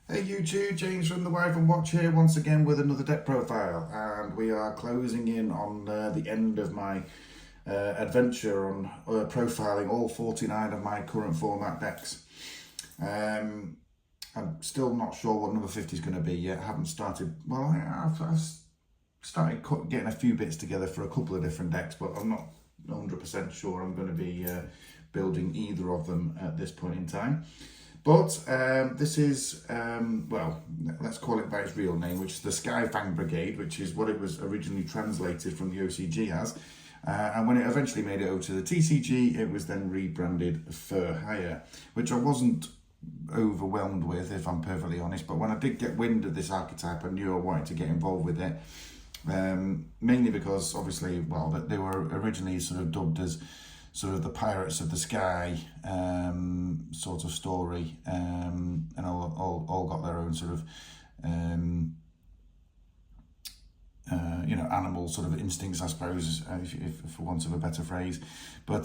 Hey YouTube, James from the Wife and Watch here once again with another deck profile, and we are closing in on the end of my adventure on profiling all 49 of my current format decks. I'm still not sure what number 50 is going to be yet. I haven't started, well I've started getting a few bits together for a couple of different decks, but I'm not 100% sure I'm going to be building either of them at this point in time. But this is, well, let's call it by its real name, which is the SkyFang Brigade, which is what it was originally translated from the OCG as. And when it eventually made it over to the TCG, it was then rebranded For Hire, which I wasn't overwhelmed with, if I'm perfectly honest. But when I did get wind of this archetype, I knew I wanted to get involved with it. Mainly because, obviously, well, they were originally sort of dubbed as sort of the Pirates of the Sky sort of story, and all got their own sort of animal sort of instincts, I suppose, if for want of a better phrase. But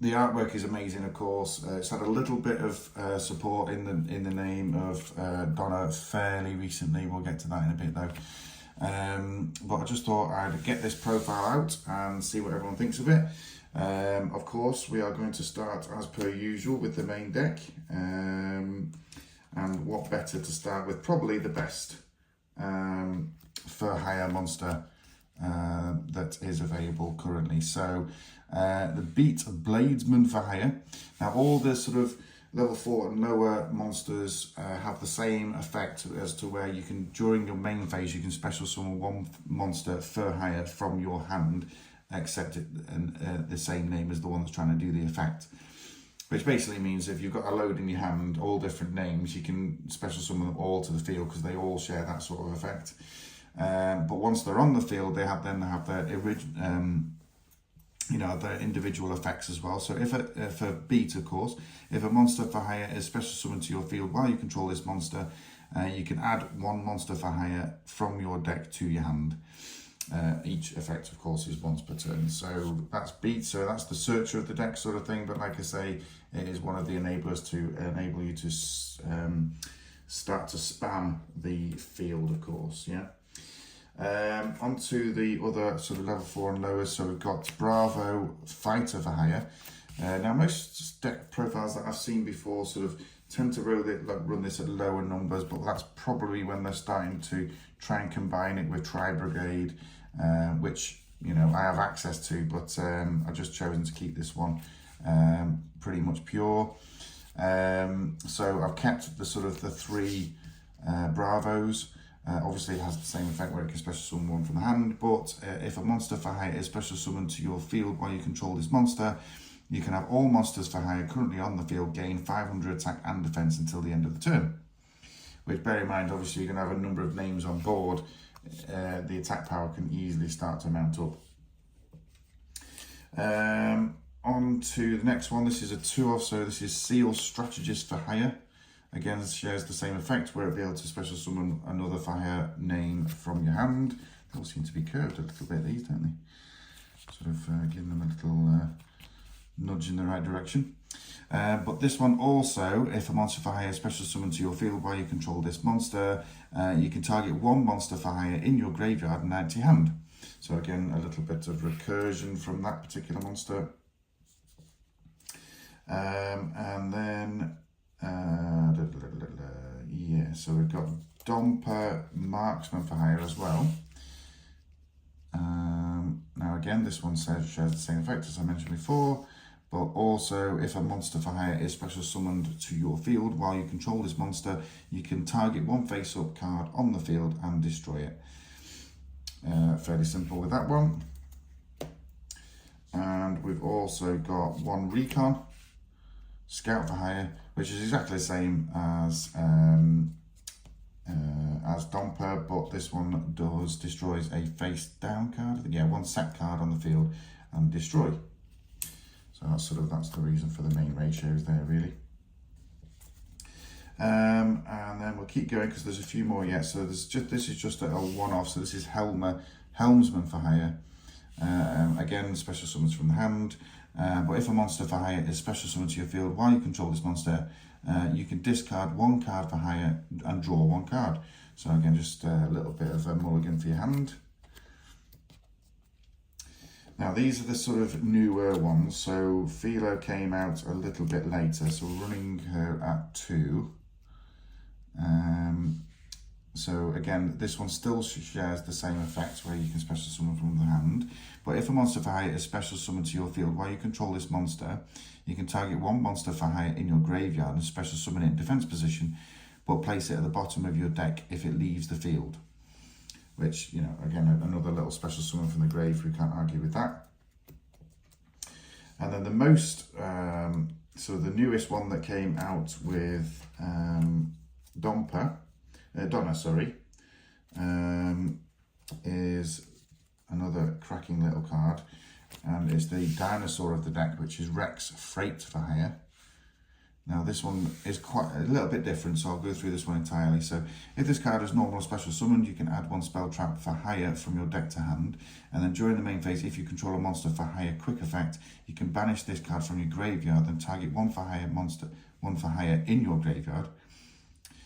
the artwork is amazing, of course. It's had a little bit of support in the name of Donna fairly recently. We'll get to that in a bit though. But I just thought I'd get this profile out and see what everyone thinks of it. Of course, we are going to start as per usual with the main deck, and what better to start with? Probably the best For Hire monster that is available currently. So the Beat Bladesman For Hire. Now all the sort of level 4 and lower monsters have the same effect as to where you can, during your main phase, you can special summon one monster For Hire from your hand, except the same name as the one that's trying to do the effect. Which basically means if you've got a load in your hand, all different names, you can special summon them all to the field because they all share that sort of effect. But once they're on the field, they have their original. Their individual effects as well. So if a beat, of course, if a monster For Hire is special summoned to your field while you control this monster, you can add one monster For Hire from your deck to your hand. Each effect, of course, is once per turn. So that's beat. So that's the searcher of the deck sort of thing. But like I say, it is one of the enablers to enable you to start to spam the field, of course. Yeah. Onto the other sort of level 4 and lower. So we've got Bravo Fighter For Hire. Now most deck profiles that I've seen before sort of tend to run this at lower numbers, but that's probably when they're starting to try and combine it with Brigade, which I have access to, but I've just chosen to keep this one pretty much pure. So I've kept the sort of the 3 Bravos. Obviously it has the same effect where it can special summon one from the hand, but if a monster For Hire is special summoned to your field while you control this monster, you can have all monsters For Hire currently on the field gain 500 attack and defense until the end of the turn. Which, bear in mind, obviously you're going to have a number of names on board, the attack power can easily start to mount up. On to the next one. This is a 2-off, so this is Seal Strategist For Hire. Again, it shares the same effect where it'll be able to special summon another For Hire name from your hand. They all seem to be curved a little bit, these, don't they? Sort of giving them a little nudge in the right direction. But this one also, if a monster For Hire is special summoned to your field while you control this monster, you can target one monster For Hire in your graveyard and add to your hand. So again, a little bit of recursion from that particular monster. And then yeah, so we've got Domper Marksman For Hire as well. Now again, this one shares the same effect as I mentioned before, but also if a monster For Hire is special summoned to your field while you control this monster, you can target one face-up card on the field and destroy it. Fairly simple with that one. And we've also got one Recon Scout For Hire, which is exactly the same as Domper, but this one destroys a face down card. Yeah, one sack card on the field and destroy. So that's the reason for the main ratios there, really. And then we'll keep going because there's a few more yet. So this is just a one-off. So this is Helmsman For Hire. Again, special summons from the hand. But if a monster for hire is special summoned to your field while you control this monster, you can discard 1 card for hire and draw 1 card. So again, just a little bit of a mulligan for your hand. Now these are the sort of newer ones. So Philo came out a little bit later, so we're running her at 2. So again, this one still shares the same effect where you can special summon from the hand. But if a monster for hire is special summoned to your field while you control this monster, you can target 1 monster for hire in your graveyard and special summon it in defense position, but place it at the bottom of your deck if it leaves the field. Which, you know, again, another little special summon from the grave, we can't argue with that. And then the most, so the newest one that came out with Donna, is another cracking little card, and it's the dinosaur of the deck, which is Rex Freight for hire. Now this one is quite a little bit different, so I'll go through this one entirely. So if this card is normal or special summoned, you can add 1 spell trap for hire from your deck to hand, and then during the main phase, if you control a monster for hire quick effect, you can banish this card from your graveyard and target 1 for hire monster, 1 for hire in your graveyard.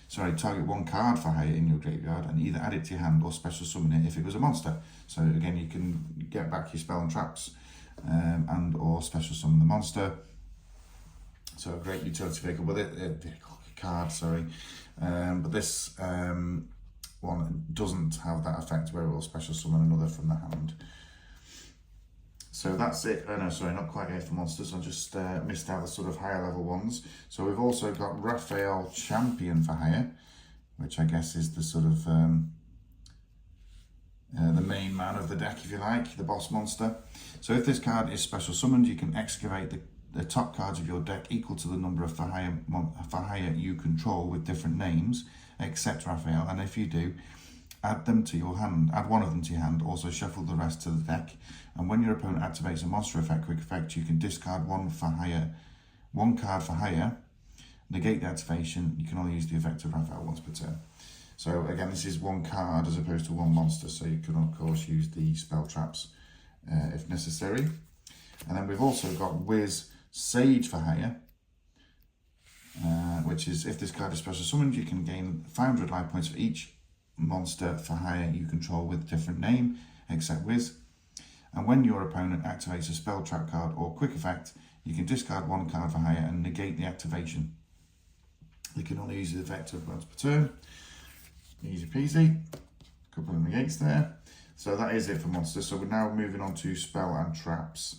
Sorry, target 1 card for hire in your graveyard and either add it to your hand or special summon it if it was a monster. So again, you can get back your spell and traps and or special summon the monster. So a great utility vehicle with it, card, sorry. But this one doesn't have that effect where it will special summon another from the hand. So that's it. Oh no, sorry, not quite here for monsters. I just missed out the sort of higher level ones. So we've also got Raphael Champion for hire, which I guess is the sort of the main man of the deck, if you like, the boss monster. So if this card is special summoned, you can excavate the top cards of your deck equal to the number of for hire you control with different names, except Raphael. And if you do, add them to your hand. Add 1 of them to your hand. Also shuffle the rest to the deck. And when your opponent activates a monster effect, quick effect, you can discard 1 card for hire. Negate the activation. You can only use the effect of Raphael once per turn. So again, this is 1 card as opposed to 1 monster. So you can of course use the spell traps if necessary. And then we've also got Wiz Sage for hire, which is if this card is special summoned, you can gain 500 life points for each monster for hire you control with a different name, except Wiz. And when your opponent activates a spell trap card or quick effect, you can discard 1 card for hire and negate the activation. You can only use the effect of once per turn. Easy peasy. Couple of negates there. So that is it for monsters. So we're now moving on to spell and traps.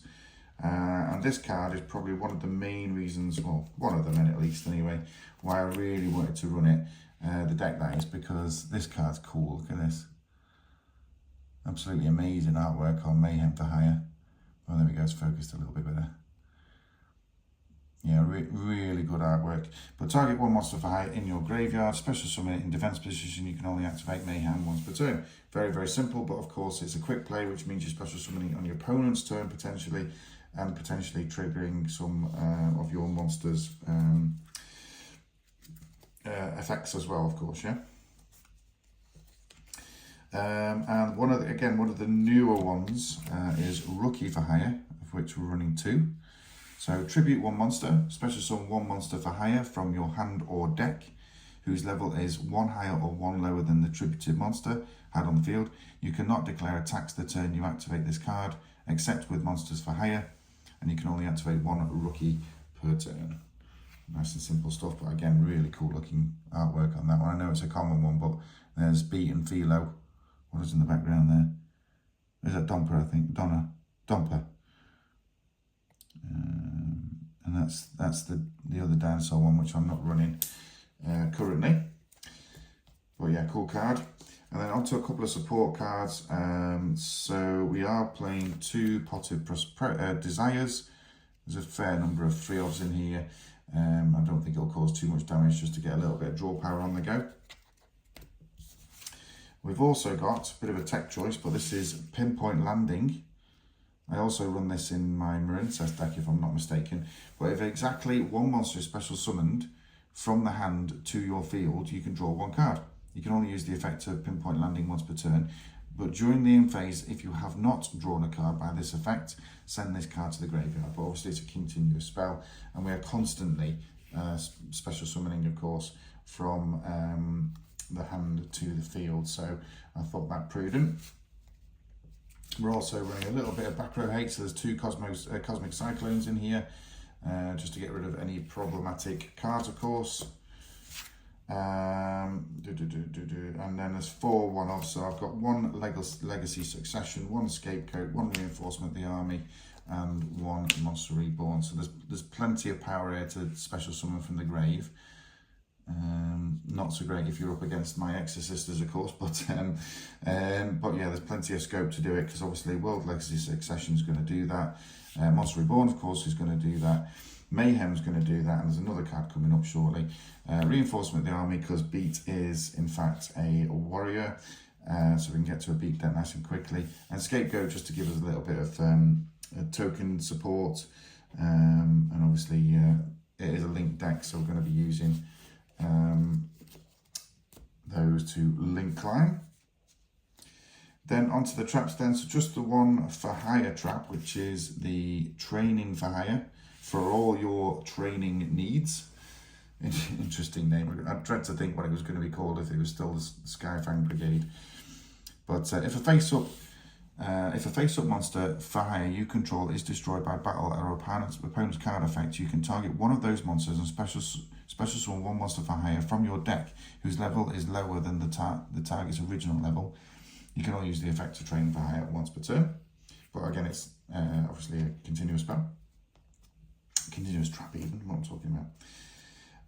And this card is probably one of the main reasons, well, one of them at least anyway, why I really wanted to run it, the deck that is, because this card's cool. Look at this. Absolutely amazing artwork on Mayhem for hire. Oh, there we go, it's focused a little bit better. Yeah, really good artwork. But target 1 monster for hire in your graveyard, special summon it in defense position, you can only activate Mayhem once per turn. Very, very simple, but of course it's a quick play, which means you're special summoning on your opponent's turn potentially, and potentially triggering some of your monsters' effects as well, of course, yeah. And one of the newer ones is Rookie for hire, of which we're running 2. So tribute 1 monster, special summon 1 monster for hire from your hand or deck, whose level is 1 higher or 1 lower than the tributed monster had on the field. You cannot declare attacks the turn you activate this card, except with monsters for hire, and you can only activate 1 rookie per turn. Nice and simple stuff, but again, really cool looking artwork on that one. I know it's a common one, but there's Beat and Philo. What is in the background there? Is that Domper, I think? Domper. And that's the other dinosaur one, which I'm not running currently. But yeah, cool card. And then on to a couple of support cards. So we are playing 2 Potted Desires. There's a fair number of 3-odds in here. I don't think it'll cause too much damage, just to get a little bit of draw power on the go. We've also got a bit of a tech choice, but this is Pinpoint Landing. I also run this in my Marincess deck, if I'm not mistaken. But if exactly 1 monster is special summoned from the hand to your field, you can draw 1 card. You can only use the effect of Pinpoint Landing once per turn, But during the end phase, if you have not drawn a card by this effect, send this card to the graveyard. But obviously it's a continuous spell, and we are constantly special summoning, of course, from the hand to the field. So I thought that prudent. We're also running a little bit of back row hate, so there's 2 Cosmic Cyclones in here, just to get rid of any problematic cards, of course. And then there's 4 one-offs, so I've got 1 Legacy Succession, 1 Scapegoat, 1 Reinforcement of the Army, and 1 Monster Reborn. So there's plenty of power here to special summon from the grave. Not so great if you're up against my Exorcisters, of course, but yeah, there's plenty of scope to do it, because obviously World Legacy Succession is going to do that. Monster Reborn, of course, is going to do that. Mayhem's going to do that, and there's another card coming up shortly. Reinforcement of the Army, because Beat is in fact a warrior, so we can get to a Beat deck nice and quickly. And Scapegoat, just to give us a little bit of token support, and obviously it is a link deck, so we're going to be using those to link climb. Then onto the traps then, so just the 1 for hire trap, which is the training for hire for all your training needs. Interesting name. I dread to think what it was going to be called if it was still the SkyFang Brigade. But if a face-up monster for hire you control is destroyed by battle or opponent's card effect, you can target one of those monsters and special summon 1 monster for hire from your deck whose level is lower than the target's original level. You can only use the effect to train for hire once per turn. But again, it's obviously a continuous spell. Continuous trap even, what I'm talking about.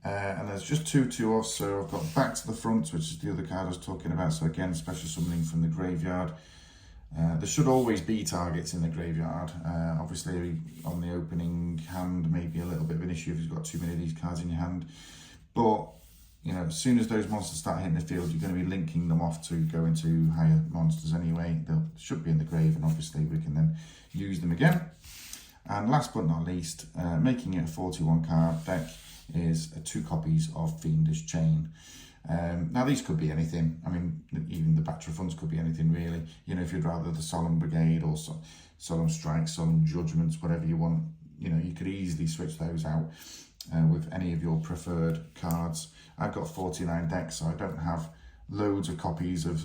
And there's just 2 2-offs, so I've got Back to the Front, which is the other card I was talking about. So again, special summoning from the graveyard. There should always be targets in the graveyard. Obviously, on the opening hand, maybe a little bit of an issue if you've got too many of these cards in your hand. But, you know, as soon as those monsters start hitting the field, you're going to be linking them off to go into higher monsters anyway. They should be in the grave, and obviously we can then use them again. And last but not least, making it a 41 card deck is 2 copies of Fiendish Chain. Now these could be anything. I mean, even the Bachelor Funds could be anything really. You know, if you'd rather the Solemn Brigade or Solemn Strike, Solemn Judgments, whatever you want, you know, you could easily switch those out with any of your preferred cards. I've got 49 decks, so I don't have loads of copies of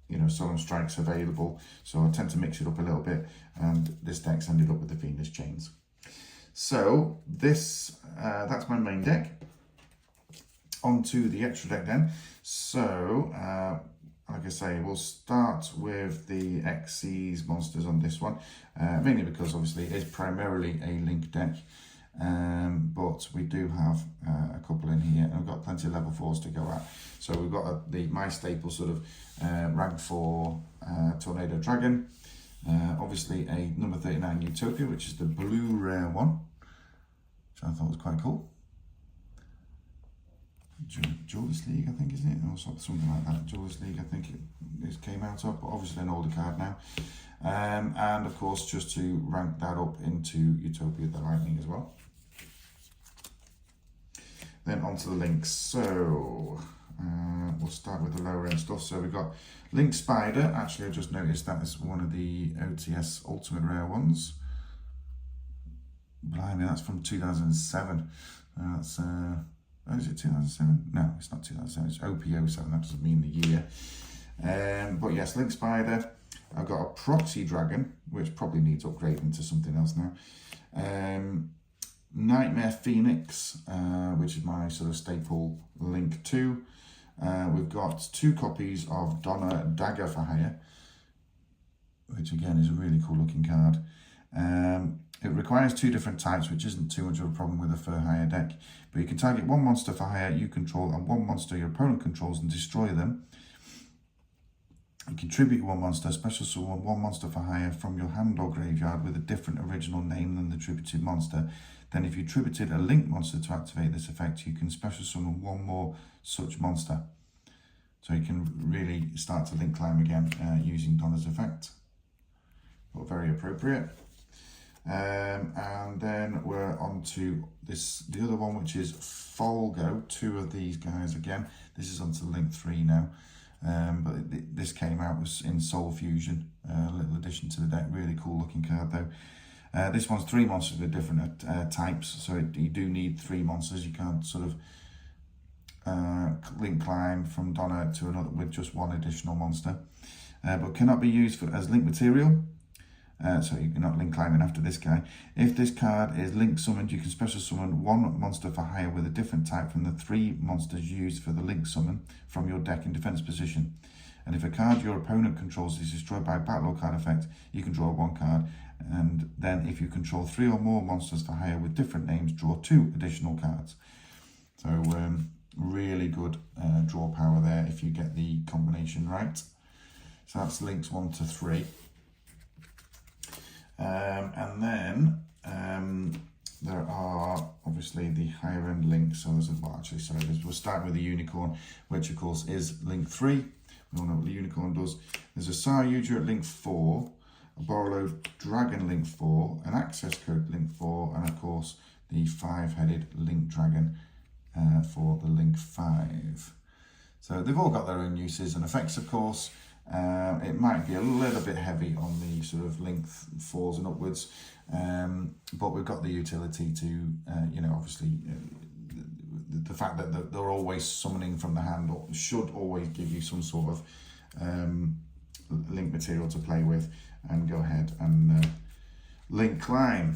you know, Solemn Strikes available, so I tend to mix it up a little bit, and this deck's ended up with the Fiendish Chains. So this that's my main deck. Onto the extra deck then. So like I say, we'll start with the Xyz monsters on this one, mainly because obviously it is primarily a link deck, but we do have a couple in here, and we've got plenty of level 4s to go at. So we've got my staple sort of rank 4 Tornado Dragon, obviously a number 39 Utopia, which is the blue rare one, which I thought was quite cool. Julius League, I think, isn't it? Or something like that. Julius League, I think it came out of, but obviously an older card now. And of course, just to rank that up into Utopia the Lightning as well. Then onto the links. So we'll start with the lower end stuff. So we've got Link Spider. Actually, I just noticed that is one of the OTS Ultimate Rare ones. Blimey, that's from 2007. That's oh, is it 2007? No, it's not 2007. It's OP07. That doesn't mean the year. But yes, Link Spider. I've got a Proxy Dragon, which probably needs upgrading to something else now. Nightmare Phoenix, which is my sort of staple Link 2. We've got 2 copies of Donna Dagger for hire, which again is a really cool looking card. It requires 2 different types, which isn't too much of a problem with a for hire deck, but you can target 1 monster for hire you control and 1 monster your opponent controls and destroy them. You contribute 1 monster, special summon 1 monster for hire from your hand or graveyard with a different original name than the tributed monster. Then if you tributed a link monster to activate this effect, you can special summon 1 more such monster. So you can really start to link climb again using Donna's effect. But very appropriate. And then we're on to the other one, which is Folgo. 2 of these guys again. This is onto link 3 now. but this came out was in Soul Fusion, a little addition to the deck. Really cool looking card though. This one's 3 monsters with different types, so you do need 3 monsters. You can't sort of link climb from Donna to another with just 1 additional monster, but cannot be used as link material. So you're not link climbing after this guy. If this card is link summoned, you can special summon 1 monster for hire with a different type from the 3 monsters used for the link summon from your deck in defense position. And if a card your opponent controls is destroyed by a battle or card effect, you can draw 1 card. And then if you control 3 or more monsters for hire with different names, draw 2 additional cards. So really good draw power there if you get the combination right. So that's links 1 to 3. And then there are obviously the higher end links. So there's we'll start with the unicorn, which of course is link 3. We all know what the unicorn does. There's a Saryuja at link 4, a Borrowed Dragon link 4, an access code link 4, and of course the 5-headed link dragon for the link 5. So they've all got their own uses and effects, of course. It might be a little bit heavy on the sort of length 4s and upwards, but we've got the utility to, you know, obviously the fact that they're always summoning from the hand should always give you some sort of link material to play with, and go ahead and link climb,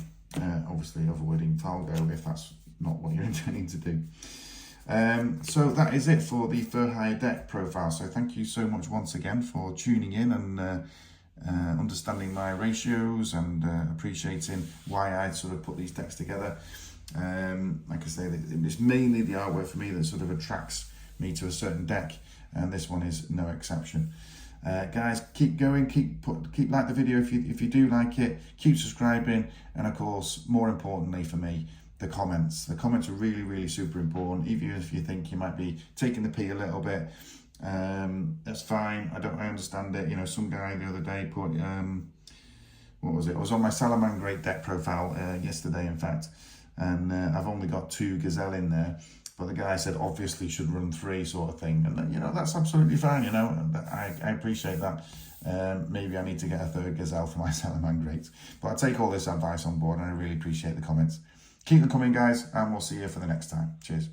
obviously avoiding Falgo if that's not what you're intending to do. So that is it for the For Hire deck profile. So thank you so much once again for tuning in and understanding my ratios and appreciating why I sort of put these decks together. Like I say, it's mainly the artwork for me that sort of attracts me to a certain deck, and this one is no exception. Guys, keep going, keep like the video if you do like it, keep subscribing, and of course, more importantly for me, the comments. The comments are really super important. Even if you think you might be taking the pee a little bit, that's fine. I understand it. You know, some guy the other day put what was it? It was on my Salamangreat deck profile yesterday, in fact, and I've only got 2 Gazelle in there. But the guy said obviously should run 3 sort of thing, and then, you know, that's absolutely fine. You know, I appreciate that. Maybe I need to get a 3rd Gazelle for my Salamangreat. But I take all this advice on board, and I really appreciate the comments. Keep them coming, guys, and we'll see you for the next time. Cheers.